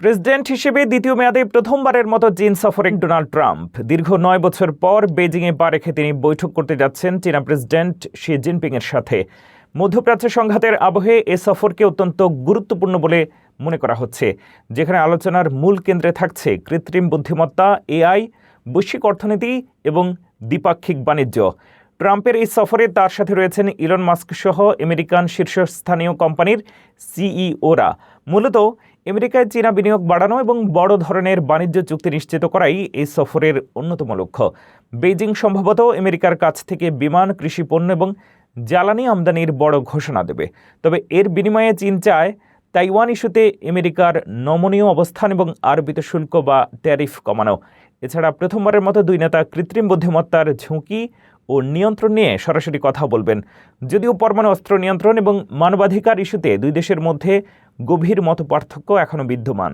President হিসেবে দ্বিতীয় মেয়াদে প্রথমবারের মতো চীন সফরে ডোনাল্ড ট্রাম্প। দীর্ঘ ৯ বছর পর বেজিংয়ে পা রেখে তিনি বৈঠক করতে যাচ্ছেন চীনা প্রেসিডেন্ট শি জিনপিংয়ের সাথে। মধ্যপ্রাচ্য সংঘাতের আবহে এ সফরকে অত্যন্ত গুরুত্বপূর্ণ বলে মনে করা হচ্ছে, যেখানে আলোচনার মূল কেন্দ্রে থাকছে কৃত্রিম বুদ্ধিমত্তা, এআই, বৈশ্বিক অর্থনীতি এবং দ্বিপাক্ষিক বাণিজ্য। ট্রাম্পের এই সফরে তার সাথে রয়েছেন ইলন মাস্ক সহ আমেরিকান শীর্ষস্থানীয় কোম্পানির সিইওরা। মূলত আমেরিকায় চীনা বিনিয়োগ বাড়ানো এবং বড় ধরনের বাণিজ্য চুক্তি নিশ্চিত করাই এই সফরের অন্যতম লক্ষ্য। বেইজিং সম্ভবত আমেরিকার কাছ থেকে বিমান, কৃষি পণ্য এবং জ্বালানি আমদানির বড় ঘোষণা দেবে। তবে এর বিনিময়ে চীন চায় তাইওয়ান ইস্যুতে আমেরিকার নমনীয় অবস্থান এবং আরোপিত শুল্ক বা ট্যারিফ কমানো। এছাড়া প্রথমবারের মতো দুই নেতা কৃত্রিম বুদ্ধিমত্তার ঝুঁকি ও নিয়ন্ত্রণ নিয়ে সরাসরি কথা বলবেন। যদিও পরমাণু অস্ত্র নিয়ন্ত্রণ এবং মানবাধিকার ইস্যুতে দুই দেশের মধ্যে গভীর মতপার্থক্য এখনও বিদ্যমান।